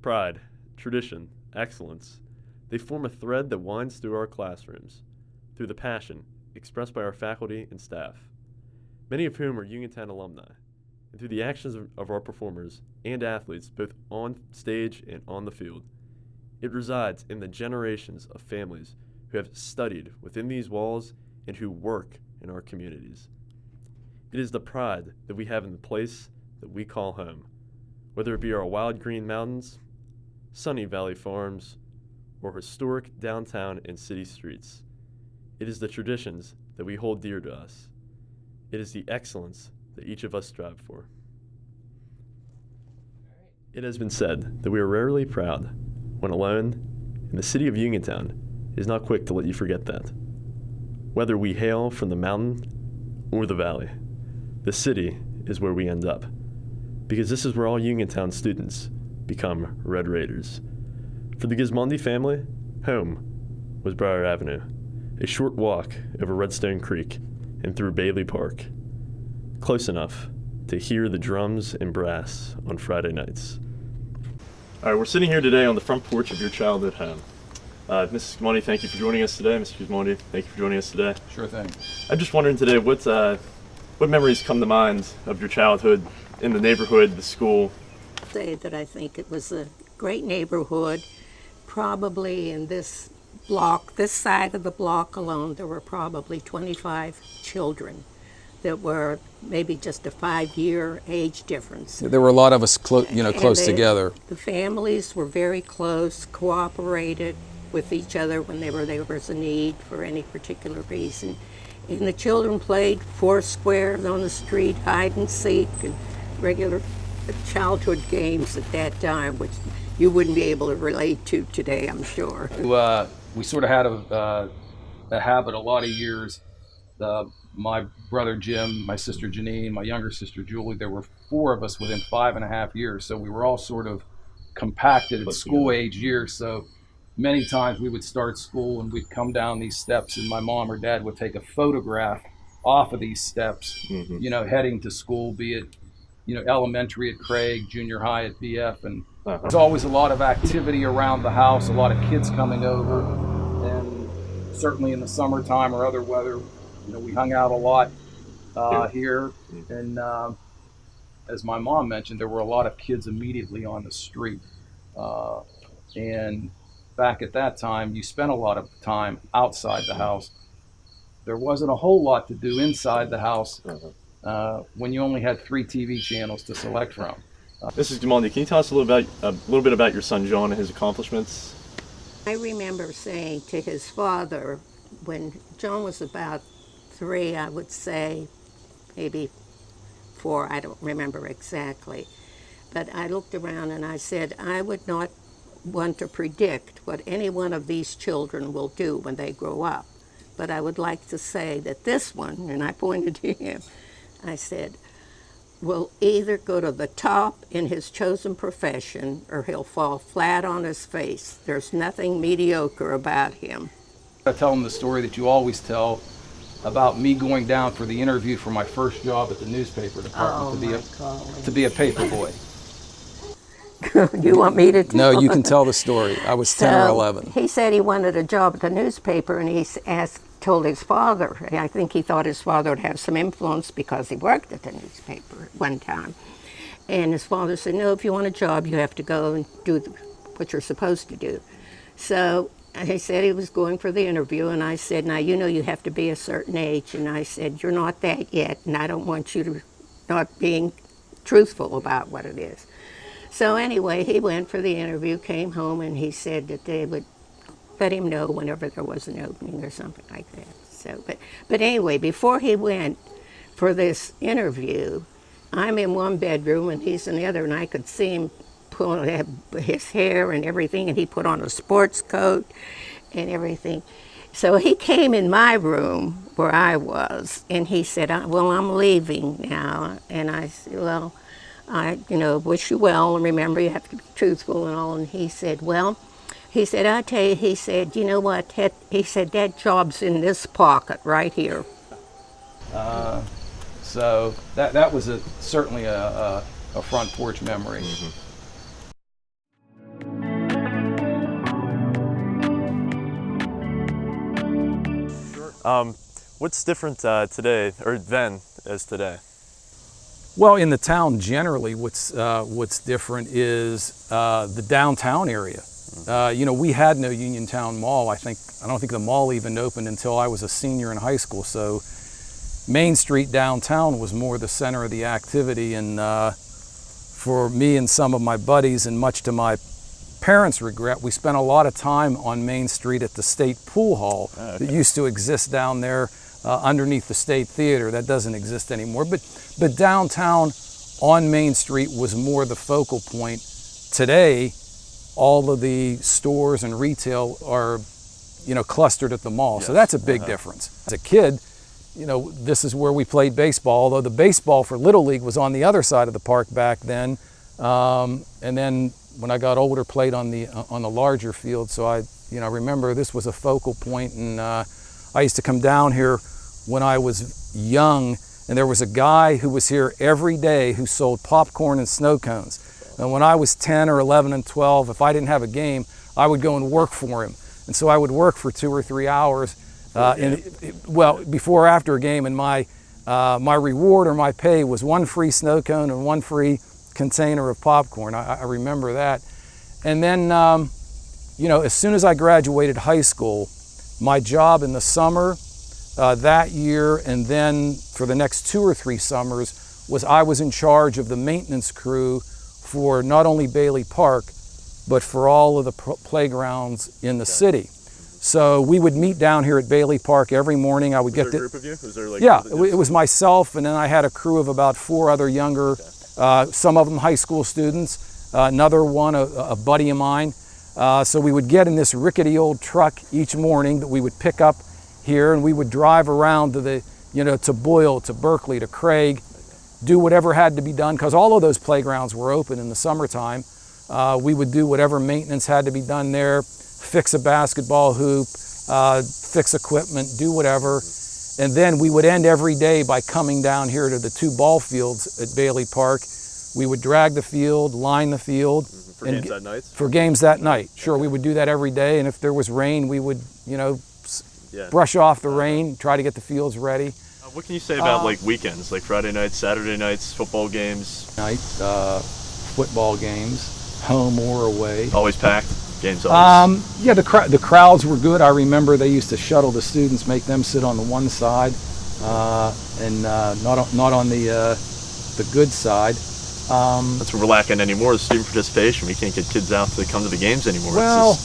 Pride, tradition, excellence, they form a thread that winds through our classrooms, through the passion expressed by our faculty and staff, many of whom are Uniontown alumni, and through the actions of our performers and athletes both on stage and on the field. It resides in the generations of families who have studied within these walls and who work in our communities. It is the pride that we have in the place that we call home, whether it be our wild green mountains, sunny valley farms, or historic downtown and city streets. It is the traditions that we hold dear to us. It is the excellence that each of us strive for. It has been said that we are rarely proud when alone, and the city of Uniontown is not quick to let you forget that. Whether we hail from the mountain or the valley, the city is where we end up, because this is where all Uniontown students become Red Raiders. For the Gismondi family, home was Briar Avenue, a short walk over Redstone Creek and through Bailey Park, close enough to hear the drums and brass on Friday nights. All right, we're sitting here today on the front porch of your childhood home. Mrs. Gismondi, thank you for joining us today. Mr. Gismondi, thank you for joining us today. Sure thing. I'm just wondering today, what memories come to mind of your childhood in the neighborhood, the school? Say that I think it was a great neighborhood. Probably in this block, this side of the block alone, there were probably 25 children that were maybe just a 5-year age difference. There were a lot of us close together. The families were very close, cooperated with each other when there was a need for any particular reason. And the children played foursquare on the street, hide and seek, and regular childhood games at that time, which you wouldn't be able to relate to today, I'm sure. We sort of had a habit a lot of years. My brother Jim, my sister Janine, my younger sister Julie, there were 4 of us within 5.5 years, so we were all sort of compacted at school age years. So many times we would start school and we'd come down these steps and my mom or dad would take a photograph off of these steps, heading to school, be it elementary at Craig, junior high at BF, and there's always a lot of activity around the house, a lot of kids coming over, and certainly in the summertime or other weather, we hung out a lot here, and as my mom mentioned, there were a lot of kids immediately on the street, and back at that time, you spent a lot of time outside the house. There wasn't a whole lot to do inside the house when you only had 3 TV channels to select from. Mrs. Gismondi, can you tell us a little bit about your son John and his accomplishments? I remember saying to his father, when John was about 3, I would say, maybe 4, I don't remember exactly, but I looked around and I said, I would not want to predict what any one of these children will do when they grow up, but I would like to say that this one, and I pointed to him, I said, will either go to the top in his chosen profession or he'll fall flat on his face. There's nothing mediocre about him. I tell him the story that you always tell about me going down for the interview for my first job at the newspaper department to be a paper boy. You want me to tell? No, you can tell the story. I was 10 or 11. He said he wanted a job at the newspaper, and he told his father. I think he thought his father would have some influence because he worked at the newspaper at one time. And his father said, no, if you want a job, you have to go and do what you're supposed to do. So he said he was going for the interview, and I said, now, you have to be a certain age. And I said, you're not that yet, and I don't want you to not being truthful about what it is. So anyway, he went for the interview, came home, and he said that they would let him know whenever there was an opening or something like that. So, but anyway, before he went for this interview, I'm in one bedroom and he's in the other, and I could see him pull his hair and everything, and he put on a sports coat and everything. So he came in my room where I was, and he said, well, I'm leaving now. And I said, well, I wish you well, and remember you have to be truthful and all. And he said, well, I tell you, he said, you know what, he said, that job's in this pocket right here. So that was certainly a front porch memory. What's different today, or then, as today? Well, in the town generally, what's different is the downtown area. You know, we had no Uniontown Mall. I don't think the mall even opened until I was a senior in high school. So Main Street downtown was more the center of the activity. And for me and some of my buddies, and much to my parents' regret, we spent a lot of time on Main Street at the State Pool Hall that used to exist down there underneath the State Theater. That doesn't exist anymore. But downtown on Main Street was more the focal point. Today, all of the stores and retail are, you know, clustered at the mall. Yes. So that's a big difference. As a kid, you know, this is where we played baseball, although the baseball for Little League was on the other side of the park back then. And then when I got older, played on the larger field. So I remember this was a focal point, and I used to come down here when I was young, and there was a guy who was here every day who sold popcorn and snow cones. And when I was 10 or 11 and 12, if I didn't have a game, I would go and work for him. And so I would work for 2 or 3 hours, before or after a game, and my reward or my pay was 1 free snow cone and 1 free container of popcorn. I remember that. And then, as soon as I graduated high school, my job in the summer that year, and then for the next 2 or 3 summers, was I was in charge of the maintenance crew for not only Bailey Park, but for all of the playgrounds in the city. So we would meet down here at Bailey Park every morning. I would Was there a group of you? Was there it was myself, and then I had a crew of about 4 other younger, some of them high school students, another one, a buddy of mine. So we would get in this rickety old truck each morning that we would pick up here, and we would drive around to Boyle, to Berkeley, to Craig, do whatever had to be done, because all of those playgrounds were open in the summertime. We would do whatever maintenance had to be done there, fix a basketball hoop, fix equipment, do whatever. And then we would end every day by coming down here to the 2 ball fields at Bailey Park. We would drag the field, line the field. For games that night? For games that night, sure. We would do that every day, and if there was rain, we would, brush off the rain, try to get the fields ready. What can you say about weekends, like Friday nights, Saturday nights, football games? Football games, home or away. Always packed? Games always? The crowds were good. I remember they used to shuttle the students, make them sit on the one side, and not on the good side. That's what we're lacking anymore, is student participation. We can't get kids out to come to the games anymore. Well,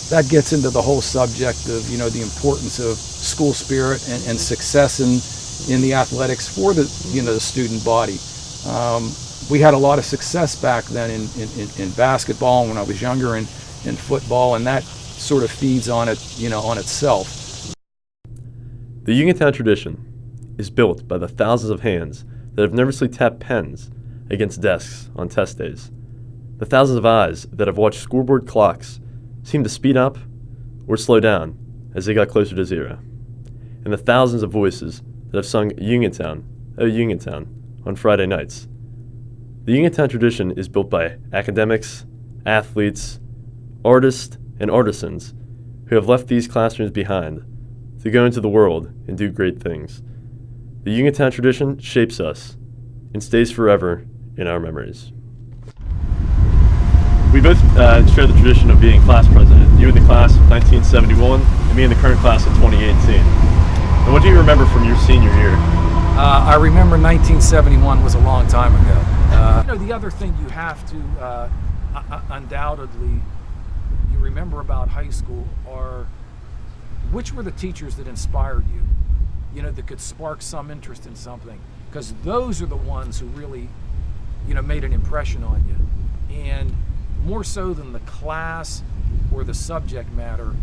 that gets into the whole subject of, the importance of school spirit and success in the athletics for the student body. We had a lot of success back then in basketball when I was younger, and in football, and that sort of feeds on it, on itself. The Uniontown tradition is built by the thousands of hands that have nervously tapped pens against desks on test days. The thousands of eyes that have watched scoreboard clocks seem to speed up or slow down as they got closer to 0. And the thousands of voices that have sung Uniontown, oh Uniontown, on Friday nights. The Uniontown tradition is built by academics, athletes, artists, and artisans who have left these classrooms behind to go into the world and do great things. The Uniontown tradition shapes us and stays forever in our memories. We both share the tradition of being class president. You in the class of 1971, and me in the current class of 2018. And what do you remember from your senior year? I remember 1971 was a long time ago. The other thing you have to undoubtedly you remember about high school are which were the teachers that inspired you, that could spark some interest in something, because those are the ones who really, made an impression on you. And more so than the class or the subject matter,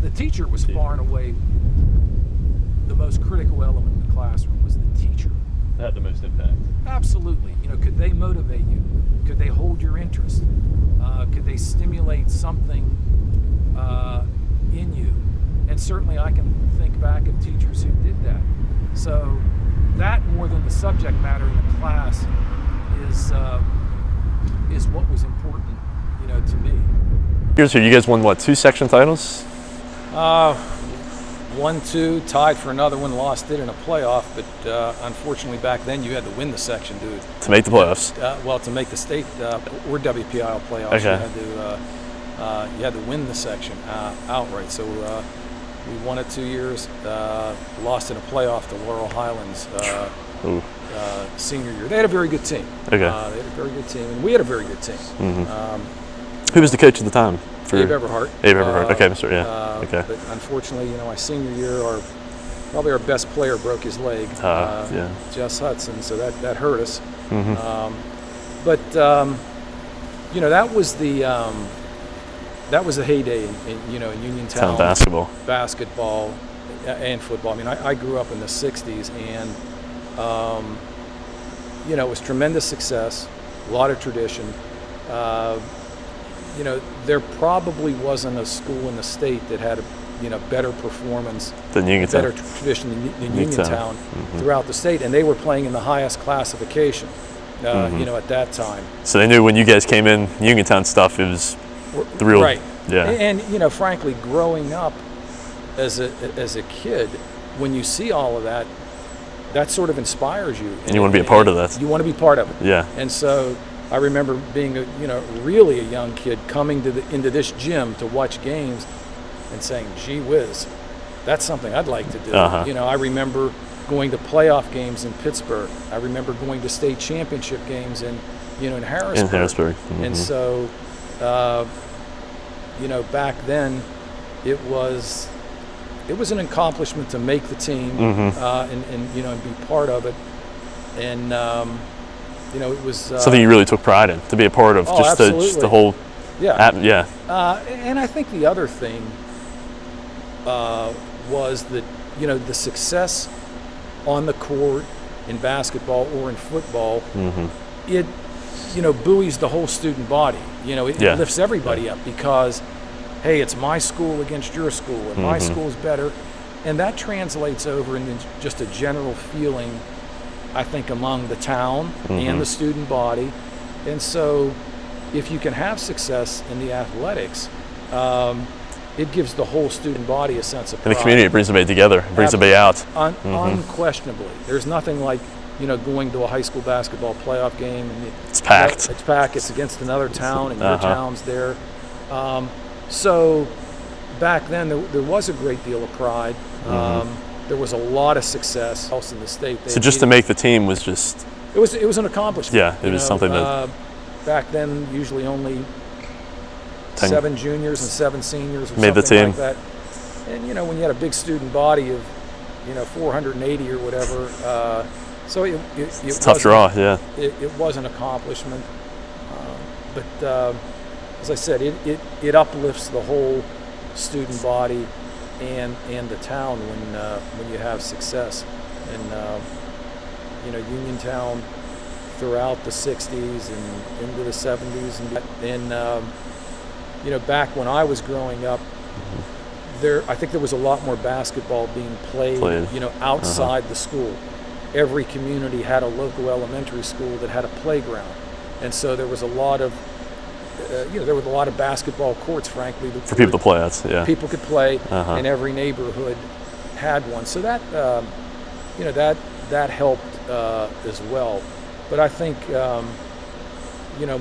the teacher was far and away the most critical element in the classroom, was the teacher. That had the most impact. Absolutely. Could they motivate you? Could they hold your interest? Could they stimulate something in you? And certainly I can think back of teachers who did that. So that, more than the subject matter in the class, is what was important, to me. Here's here. You guys won what? 2 section titles? 1-2, tied for another one, lost it in a playoff, but unfortunately back then you had to win the section, dude. To make the playoffs. Well, to make the state or WPIL playoffs, Okay. you had to win the section outright. So we won it 2 years, lost in a playoff to Laurel Highlands senior year. They had a very good team. Okay. They had a very good team, and we had a very good team. Who was the coach at the time? Abe Everhart. Abe Everhart. Okay, Mr. Yeah. Okay. But unfortunately, my senior year, probably our best player broke his leg. Yeah. Jess Hudson. So that hurt us. But that was the heyday in Uniontown basketball and football. I mean, I grew up in the '60s, and it was tremendous success, a lot of tradition. There probably wasn't a school in the state that had a better performance, than Uniontown. better tradition than Uniontown throughout the state, and they were playing in the highest classification, at that time. So they knew when you guys came in, Uniontown stuff, it was the real, right. Yeah. And frankly, growing up as a kid, when you see all of that, that sort of inspires you. And you want to be a part of that. You want to be part of it. Yeah. And so I remember being really a young kid coming into this gym to watch games and saying, gee whiz, that's something I'd like to do. I remember going to playoff games in Pittsburgh. I remember going to state championship games in Harrisburg. And so back then it was an accomplishment to make the team and be part of it. And it was something you really took pride in, to be a part of. Just the whole and I think the other thing was that the success on the court in basketball or in football, it buoys the whole student body. It lifts everybody up, because hey, it's my school against your school, and my school's better, and that translates over into just a general feeling, I think, among the town and the student body. And so if you can have success in the athletics, it gives the whole student body a sense of pride. And the community, it brings everybody together, it brings everybody out. Unquestionably. There's nothing like going to a high school basketball playoff game, and it's packed. It's packed. It's against another town, and your town's there. So back then there was a great deal of pride. There was a lot of success else in the state. So just to make the team was just... It was an accomplishment. Yeah, it was something that... Back then, usually only 7 juniors and 7 seniors or made the team. Like that. And when you had a big student body of 480 or whatever, so it's a tough draw. Yeah. It was an accomplishment, but as I said, it uplifts the whole student body and the town when you have success. And Uniontown throughout the 60s and into the 70s, and back when I was growing up, I think there was a lot more basketball being played. Outside the school. Every community had a local elementary school that had a playground, and so there was a lot of basketball courts, frankly, for people to play at. Yeah, people could play, and every neighborhood had one. So that that helped as well. But I think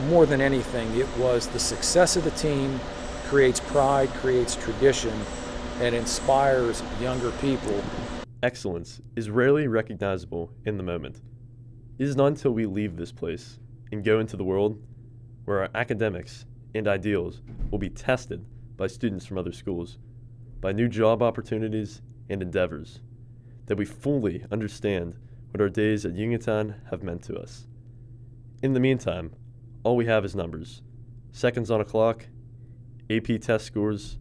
more than anything, it was the success of the team creates pride, creates tradition, and inspires younger people. Excellence is rarely recognizable in the moment. It is not until we leave this place and go into the world where our academics and ideals will be tested by students from other schools, by new job opportunities and endeavors, that we fully understand what our days at Uniontown have meant to us. In the meantime, all we have is numbers, seconds on a clock, AP test scores,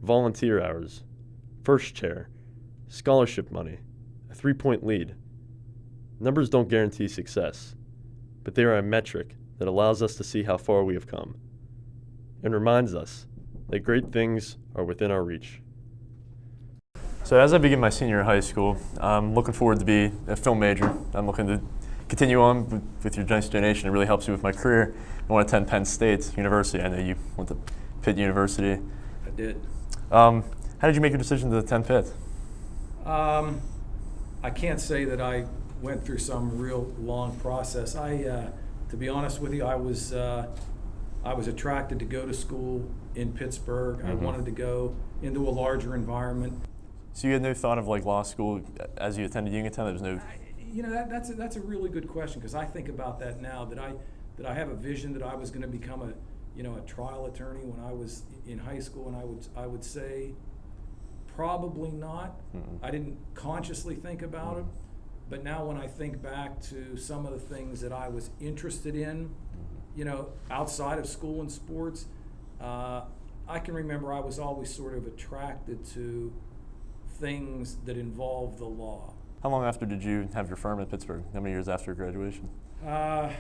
volunteer hours, first chair, scholarship money, a 3-point lead. Numbers don't guarantee success, but they are a metric that allows us to see how far we have come and reminds us that great things are within our reach. So as I begin my senior year of high school, I'm looking forward to be a film major. I'm looking to continue on with your nice donation. It really helps me with my career. I want to attend Penn State University. I know you went to Pitt University. I did. How did you make your decision to attend Pitt? I can't say that I went through some real long process. To be honest with you, I was attracted to go to school in Pittsburgh. Mm-hmm. I wanted to go into a larger environment. So you had no thought of like law school as you attended Uniontown? There was no. That's a really good question, because I think about that now. That I have a vision that I was going to become a trial attorney when I was in high school, and I would say probably not. Mm-mm. I didn't consciously think about it, but now when I think back to some of the things that I was interested in, outside of school and sports, I can remember I was always sort of attracted to things that involve the law. How long after did you have your firm in Pittsburgh? How many years after graduation? I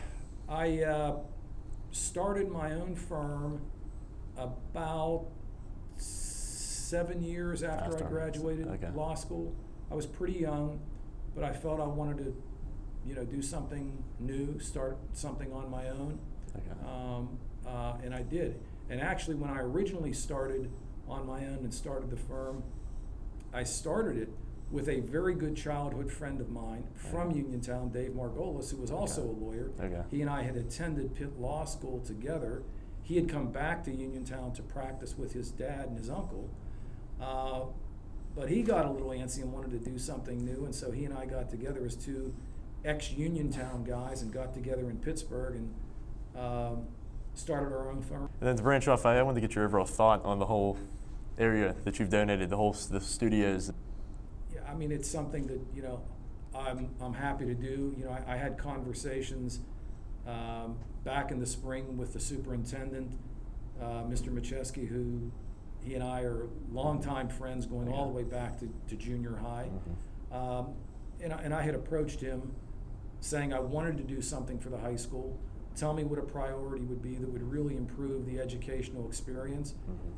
started my own firm about 7 years after I graduated law school. I was pretty young, but I felt I wanted to, do something new, start something on my own. Okay. And I did. And actually, when I originally started on my own and started the firm, I started it with a very good childhood friend of mine from Uniontown, Dave Margolis, who was also a lawyer. Okay. He and I had attended Pitt Law School together. He had come back to Uniontown to practice with his dad and his uncle. But he got a little antsy and wanted to do something new, and so he and I got together as two ex-Uniontown guys and got together in Pittsburgh and started our own firm. And then to branch off, I wanted to get your overall thought on the whole area that you've donated, the studios. Yeah, I mean, it's something that I'm happy to do. I had conversations back in the spring with the superintendent, Mr. Macheski, who he and I are longtime friends going all the way back to junior high. Mm-hmm. And I had approached him saying I wanted to do something for the high school. Tell me what a priority would be that would really improve the educational experience. Mm-hmm.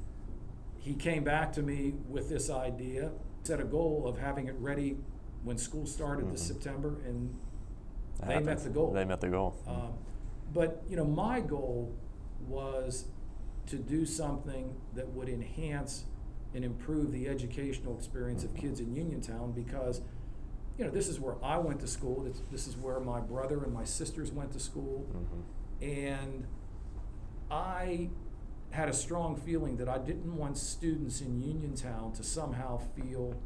He came back to me with this idea, set a goal of having it ready when school started this September, and they met the goal. They met the goal. But my goal was to do something that would enhance and improve the educational experience of kids in Uniontown, because this is where I went to school. This is where my brother and my sisters went to school. Mm-hmm. And I had a strong feeling that I didn't want students in Uniontown to somehow feel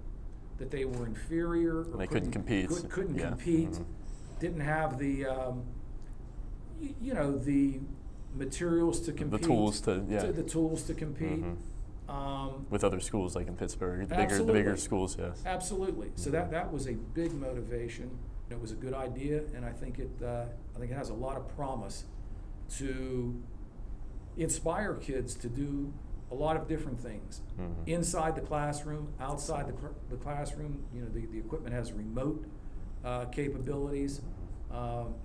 that they were inferior or they couldn't compete. Couldn't compete, mm-hmm. Didn't have the the materials to compete, the tools to compete. Mm-hmm. With other schools like in Pittsburgh, the bigger schools, yes. Absolutely. So that was a big motivation. It was a good idea, and I think it has a lot of promise to inspire kids to do a lot of different things. Mm-hmm. Inside the classroom, outside the classroom. The equipment has remote capabilities.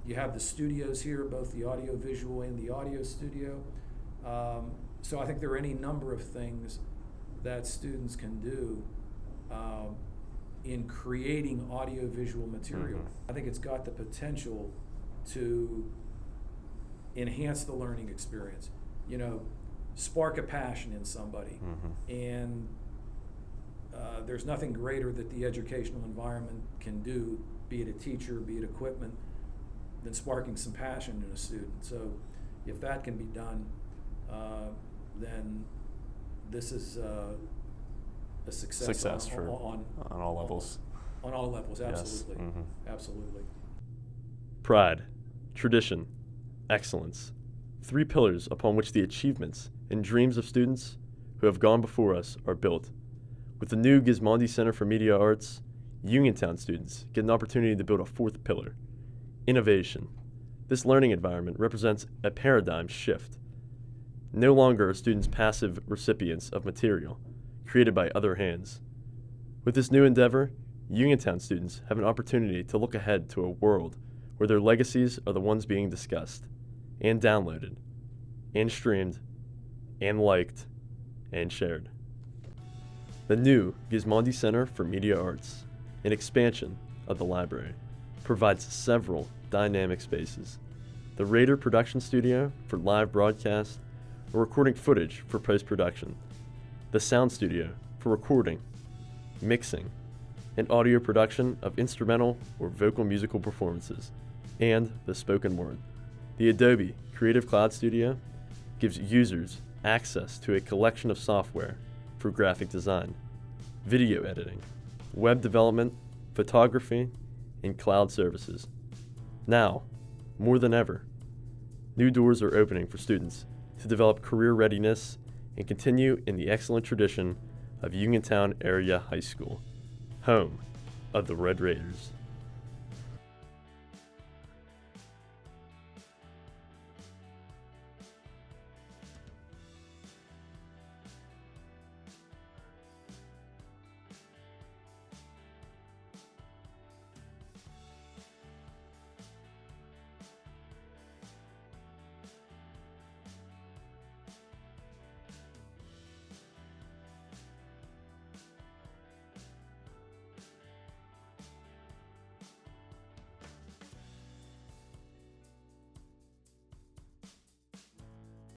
You have the studios here, both the audio visual and the audio studio. So I think there are any number of things that students can do in creating audio-visual material. Mm-hmm. I think it's got the potential to enhance the learning experience, spark a passion in somebody. Mm-hmm. And there's nothing greater that the educational environment can do, be it a teacher, be it equipment, than sparking some passion in a student. So if that can be done, then this is a success on all levels. On all levels, absolutely. Yes. Mm-hmm. Absolutely. Pride, tradition, excellence. 3 pillars upon which the achievements and dreams of students who have gone before us are built. With the new Gismondi Center for Media Arts, Uniontown students get an opportunity to build a 4th pillar, innovation. This learning environment represents a paradigm shift. No longer are students passive recipients of material created by other hands. With this new endeavor, Uniontown students have an opportunity to look ahead to a world where their legacies are the ones being discussed, and downloaded, and streamed, and liked, and shared. The new Gismondi Center for Media Arts, an expansion of the library, provides several dynamic spaces. The Raider Production Studio for live broadcast or recording footage for post-production. The Sound Studio for recording, mixing, and audio production of instrumental or vocal musical performances, and the spoken word. The Adobe Creative Cloud Studio gives users access to a collection of software for graphic design, video editing, web development, photography, and cloud services. Now, more than ever, new doors are opening for students to develop career readiness and continue in the excellent tradition of Uniontown Area High School, home of the Red Raiders.